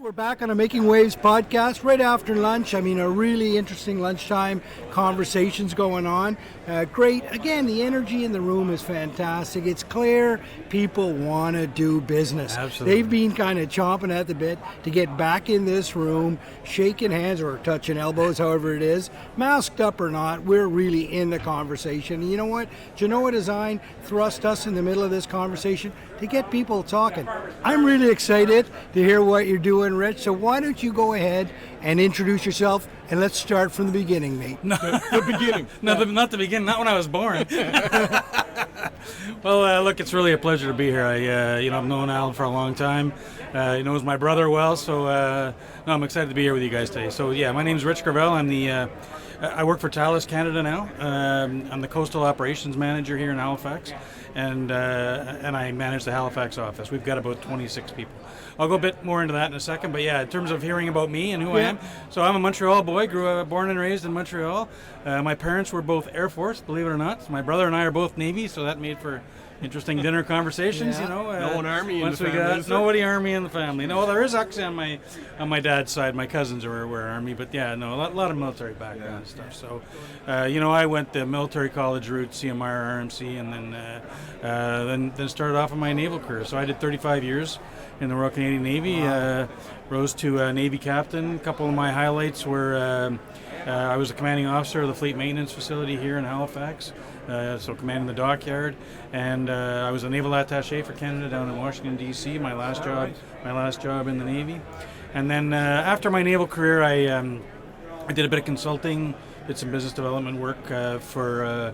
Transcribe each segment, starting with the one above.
We're back on a Making Waves podcast right after lunch. I mean, a really interesting lunchtime conversations going on. Great. Again, the energy in the room is fantastic. It's clear people want to do business. Absolutely. They've been kind of chomping at the bit to get back in this room, shaking hands or touching elbows, however it is. Masked up or not, we're really in the conversation. And you know what? Genoa Design thrust us in the middle of this conversation to get people talking. I'm really excited to hear what you're doing, Rich. So why don't you go ahead and introduce yourself, and let's start from the beginning, mate. No, the beginning. No, not the beginning. Not when I was born. Well, look, it's really a pleasure to be here. I've known Alan for a long time. He knows my brother well, so I'm excited to be here with you guys today. So yeah, my name is Rich Gravel. I work for Thales Canada now. I'm the Coastal Operations Manager here in Halifax, and I manage the Halifax office. We've got about 26 people. I'll go a bit more into that in a second, but yeah, in terms of hearing about me and who I am, so I'm a Montreal boy, born and raised in Montreal. My parents were both Air Force, believe it or not. So my brother and I are both Navy, so that made for interesting dinner conversations. Yeah. No one Army in the family. Is there? Nobody Army in the family. No, there is actually on my dad's side. My cousins were Army, but yeah, no, a lot of military background and stuff. So, I went the military college route, CMR, RMC, and then started off in my naval career. So I did 35 years in the Royal Canadian Navy. Wow. Rose to Navy captain. A couple of my highlights were I was the commanding officer of the Fleet Maintenance Facility here in Halifax. So commanding the dockyard, and I was a naval attaché for Canada down in Washington D.C. My last job in the Navy, and then after my naval career, I did a bit of consulting, did some business development work for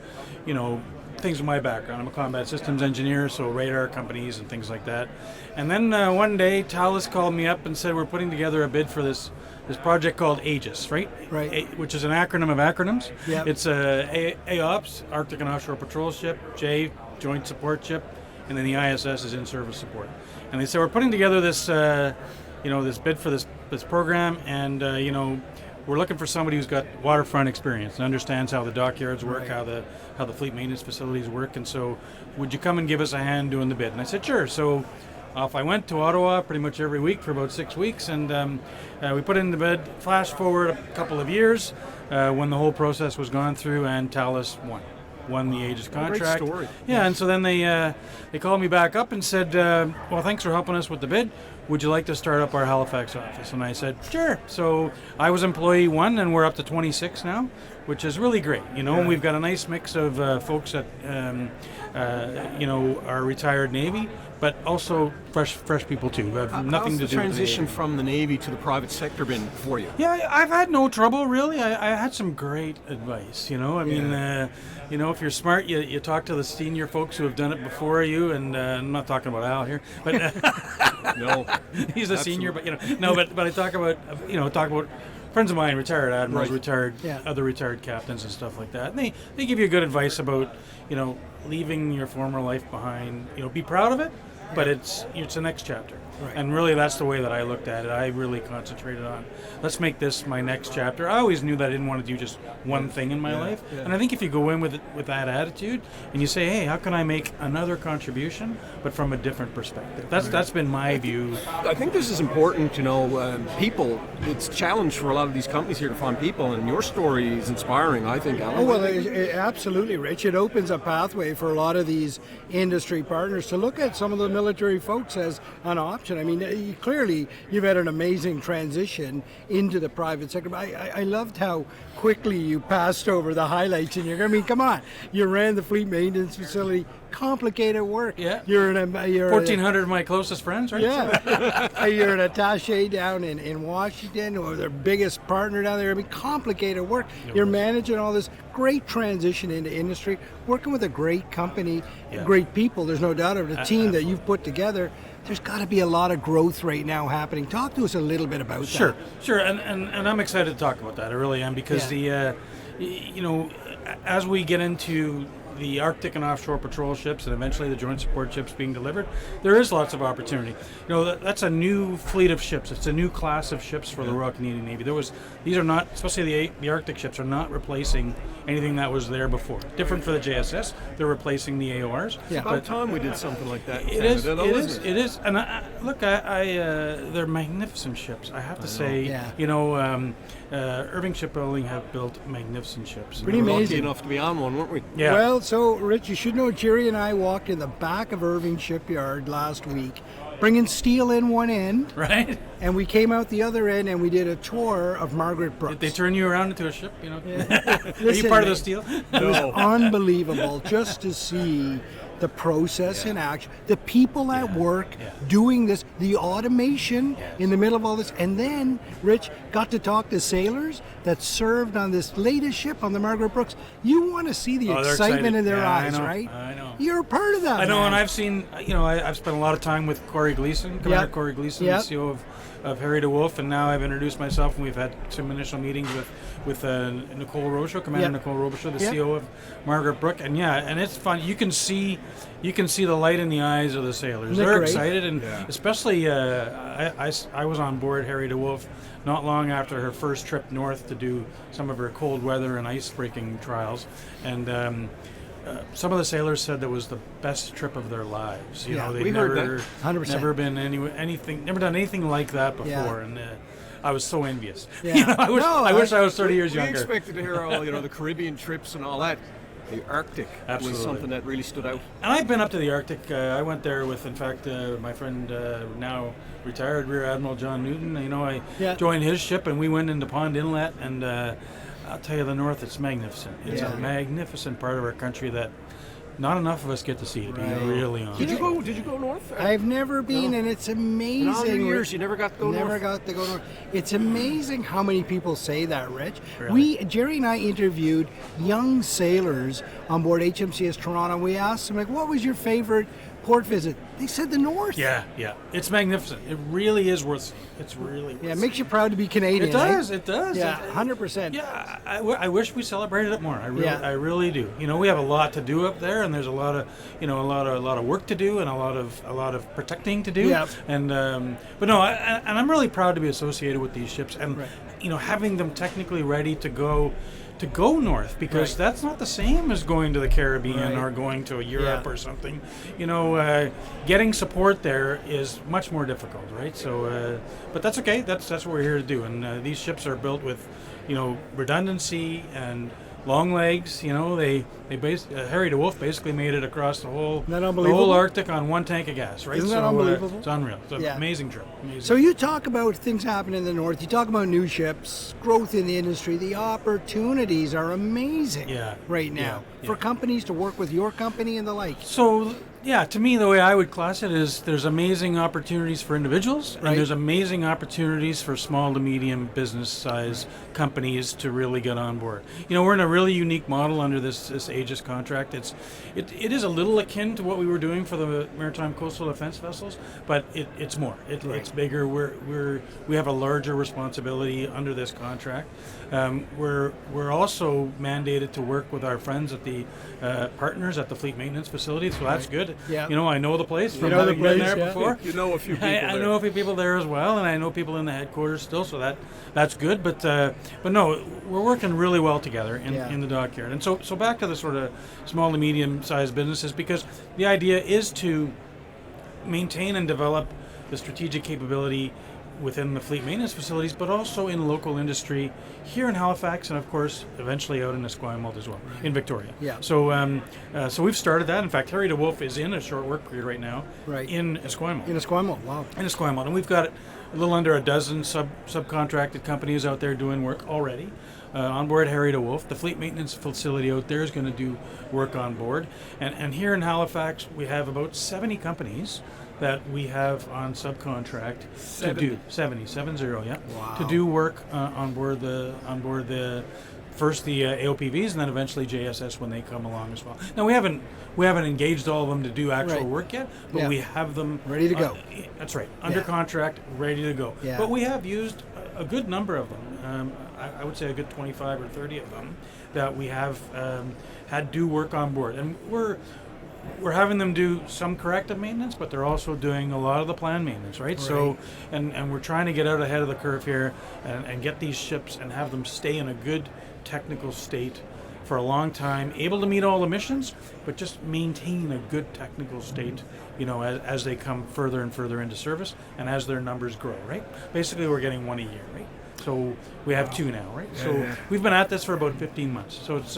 things with my background. I'm a combat systems engineer, so radar companies and things like that. And then one day, Thales called me up and said we're putting together a bid for this project called Aegis, right? Right. Which is an acronym of acronyms. Yep. It's AOPS, Arctic and Offshore Patrol Ship, J, Joint Support Ship, and then the ISS is in-service support. And they said we're putting together this, this bid for this program, and we're looking for somebody who's got waterfront experience and understands how the dockyards work, Right. how the fleet maintenance facilities work, and so would you come and give us a hand doing the bid? And I said sure. So off I went to Ottawa pretty much every week for about 6 weeks, and we put in the bid. Flash forward a couple of years when the whole process was gone through, and Thales won the Aegis contract. Great story. Yeah, and so then they called me back up and said, well, thanks for helping us with the bid. Would you like to start up our Halifax office? And I said, sure. So I was employee 1, and we're up to 26 now, which is really great. And we've got a nice mix of folks that are retired Navy, but also fresh people too. Nothing How's to the do with the transition Navy. from the Navy to the private sector been for you? Yeah, I've had no trouble really. I had some great advice. If you're smart, you talk to the senior folks who have done it before you. And I'm not talking about Al here, but No, he's a senior. But but I talk about friends of mine, retired admirals, Right. other retired captains and stuff like that. And they give you good advice about leaving your former life behind. Be proud of it, but it's the next chapter. Right. And really, that's the way that I looked at it. I really concentrated on, let's make this my next chapter. I always knew that I didn't want to do just one thing in my life. Yeah. And I think if you go in with that attitude and you say, hey, how can I make another contribution, but from a different perspective? That's been my view. I think this is important. People. It's a challenge for a lot of these companies here to find people, and your story is inspiring. I think, Alan. Oh, well, absolutely, Rich. It opens a pathway for a lot of these industry partners to look at some of the military folks as an option. I mean, clearly, you've had an amazing transition into the private sector. But I loved how quickly you passed over the highlights in your. I mean, come on, you ran the fleet maintenance facility. Complicated work. Yeah. You're 1,400 of my closest friends, right? Yeah. You're an attaché down in Washington, or their biggest partner down there. I mean, complicated work. You're managing all this great transition into industry, working with a great company, great people. There's no doubt of it. The team that you've put together. There's got to be a lot of growth right now happening. Talk to us a little bit about that. Sure, and I'm excited to talk about that. I really am, because as we get into the Arctic and offshore patrol ships and eventually the joint support ships being delivered, there is lots of opportunity. That's a new fleet of ships. It's a new class of ships for the Royal Canadian Navy. These are not, especially the Arctic ships, are not replacing anything that was there before. Different for the JSS, they're replacing the AORs. It's about time we did something like that. It is. And look, they're magnificent ships. I have to say, Irving Shipbuilding have built magnificent ships. Pretty We were amazing. lucky enough to be on one, weren't we? Yeah. Well, so Rich, you should know Jerry and I walked in the back of Irving Shipyard last week, bringing steel in one end, Right? and we came out the other end and we did a tour of Margaret Brooks. Did they turn you around into a ship? Are you Listen, part of the steel? It was unbelievable just to see the process in action, the people at work doing this, the automation in the middle of all this, and then Rich got to talk to sailors that served on this latest ship on the Margaret Brooks. You want to see the They're excitement excited. in their Yeah, eyes, I know, right? I know. You're a part of that. I know, man. and I've seen, I've spent a lot of time with Corey Gleason, Commander Corey Gleason, the CEO of Harry DeWolf, and now I've introduced myself, and we've had some initial meetings with Nicole Robichaud, Commander Nicole Robichaud, the CEO of Margaret Brooke, and it's fun. You can see the light in the eyes of the sailors. Isn't it They're great? excited, and especially I was on board Harry DeWolf not long after her first trip north to do some of her cold weather and ice breaking trials, and some of the sailors said that was the best trip of their lives. They'd we heard never, that. 100%. never been never done anything like that before, and I was so envious. Yeah. I wish I was 30 years We younger. expected to hear all, the Caribbean trips and all that. The Arctic Absolutely. was something that really stood out. And I've been up to the Arctic. I went there with, in fact, my friend, now retired Rear Admiral John Newton. I joined his ship, and we went into Pond Inlet, and I'll tell you, the North, it's magnificent. It's a magnificent part of our country that not enough of us get to see, to be really honest. Did you go north? I've never been, and it's amazing. In all your years, you never got to go north? Never got to go north. It's amazing how many people say that, Rich. Really? Jerry and I interviewed young sailors on board HMCS Toronto. We asked them, what was your favorite port visit? They said the North. Yeah. It's magnificent. It really is worth seeing. It's really worth Yeah, it makes you proud to be Canadian. It does. It does. Yeah, 100%. Yeah, I wish we celebrated it more. I really do. We have a lot to do up there, and there's a lot of a lot of work to do, and a lot of protecting to do. Yeah. And but no, and I'm really proud to be associated with these ships, and having them technically ready to go north, because that's not the same as going to the Caribbean or going to Europe or something. Getting support there is much more difficult, right? So, but that's okay. That's what we're here to do. And these ships are built with, redundancy and long legs. Harry DeWolf basically made it across the whole Arctic on one tank of gas, right? Isn't that unbelievable? It's unreal. It's an amazing trip. Amazing. So you talk about things happening in the North. You talk about new ships, growth in the industry. The opportunities are amazing right now for companies to work with your company and the like. So, to me, the way I would class it is there's amazing opportunities for individuals, and there's amazing opportunities for small to medium business size companies to really get on board. We're in a really unique model under this Aegis contract. It is a little akin to what we were doing for the maritime coastal defense vessels, but it's more. It's bigger. We have a larger responsibility under this contract. We're also mandated to work with our friends at the partners at the fleet maintenance facility, so that's good. Yeah. I know the place from know the having been place, there before. You know a few people I know a few people there as well, and I know people in the headquarters still, so that's good. But no, we're working really well together in the dockyard. And so back to the sort of small to medium sized businesses, because the idea is to maintain and develop the strategic capability within the fleet maintenance facilities, but also in local industry here in Halifax, and of course eventually out in Esquimalt as well, in Victoria. Yeah. So so we've started that. In fact, Harry DeWolf is in a short work period right now in Esquimalt. In Esquimalt, wow. In Esquimalt, and we've got a little under a dozen subcontracted companies out there doing work already. On board Harry DeWolf, the fleet maintenance facility out there is going to do work on board, and here in Halifax we have about 70 companies that we have on subcontract to do 70, to do work on board the first the AOPVs and then eventually JSS when they come along as well. Now we haven't engaged all of them to do actual work yet, but we have them ready to go. That's right, under contract, ready to go. But we have used a good number of them. I would say a good 25 or 30 of them that we have had do work on board, and we're having them do some corrective maintenance, but they're also doing a lot of the planned maintenance, right? So, and we're trying to get out ahead of the curve here and get these ships and have them stay in a good technical state for a long time, able to meet all the missions, but just maintain a good technical state, as they come further and further into service and as their numbers grow, right? Basically, we're getting one a year, right? So we have two now, right? So we've been at this for about 15 months. So it's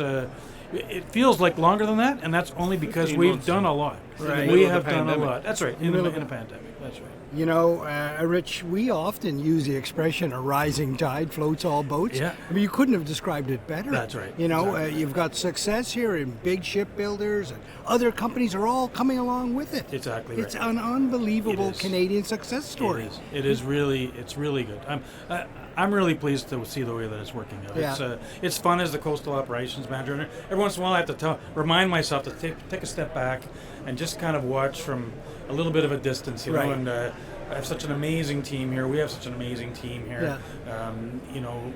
it feels like longer than that, and that's only because we've done a lot. Right. We have done a lot. That's right, in a pandemic. That's right. Rich, we often use the expression "a rising tide floats all boats." Yeah. I mean, you couldn't have described it better. That's right. Exactly. You've got success here in big shipbuilders, and other companies are all coming along with it. Exactly right. It's an unbelievable Canadian success story. It's really good. I'm really pleased to see the way that it's working out. Yeah. It's fun as the coastal operations manager, and every once in a while I have to remind myself to take a step back and just kind of watch from a little bit of a distance, you know. And I have such an amazing team here. We have such an amazing team here. Yeah.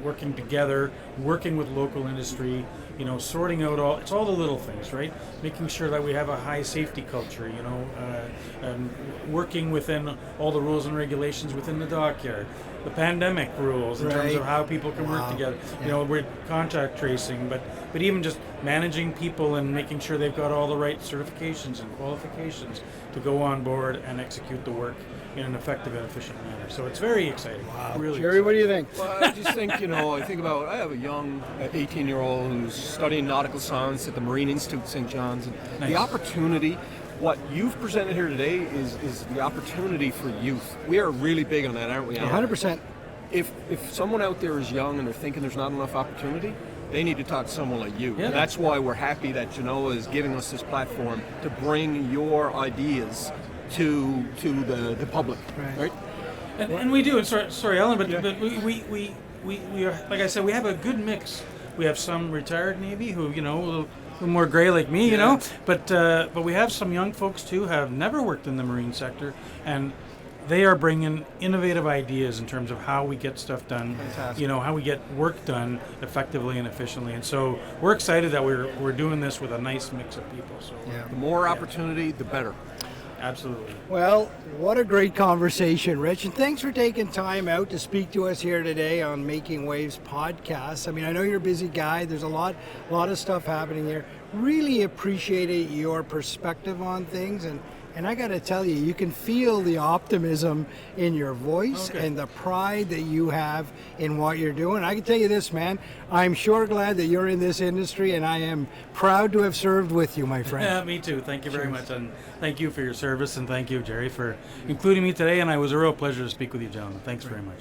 Working together, working with local industry, sorting out all the little things, right? Making sure that we have a high safety culture, and working within all the rules and regulations within the dockyard. The pandemic rules in terms of how people can work together. We're contact tracing, but even just managing people and making sure they've got all the right certifications and qualifications to go on board and execute the work in an effective and efficient manner. So it's very exciting. Wow. Really Jerry, what do you think? Well, I just think, I have a young 18-year-old who's studying nautical science at the Marine Institute St. John's. And the opportunity, what you've presented here today is the opportunity for youth. We are really big on that, aren't we? 100%. If someone out there is young and they're thinking there's not enough opportunity, they need to talk to someone like you. Yeah. And that's why we're happy that Genoa is giving us this platform to bring your ideas to the public, right? And we do. And sorry, Ellen, but we are, like I said, we have a good mix. We have some retired Navy who, a little more gray like me, but we have some young folks too who have never worked in the marine sector, and they are bringing innovative ideas in terms of how we get stuff done, Fantastic. How we get work done effectively and efficiently. And so we're excited that we're doing this with a nice mix of people. So The more opportunity, the better. Absolutely. Well, what a great conversation, Rich. And thanks for taking time out to speak to us here today on Making Waves podcast. I mean, I know you're a busy guy. There's a lot of stuff happening here. Really appreciated your perspective on things. And I got to tell you, you can feel the optimism in your voice and the pride that you have in what you're doing. I can tell you this, man, I'm sure glad that you're in this industry, and I am proud to have served with you, my friend. Yeah, me too. Thank you very much. And thank you for your service, and thank you, Jerry, for including me today. And it was a real pleasure to speak with you, gentlemen. Thanks very much.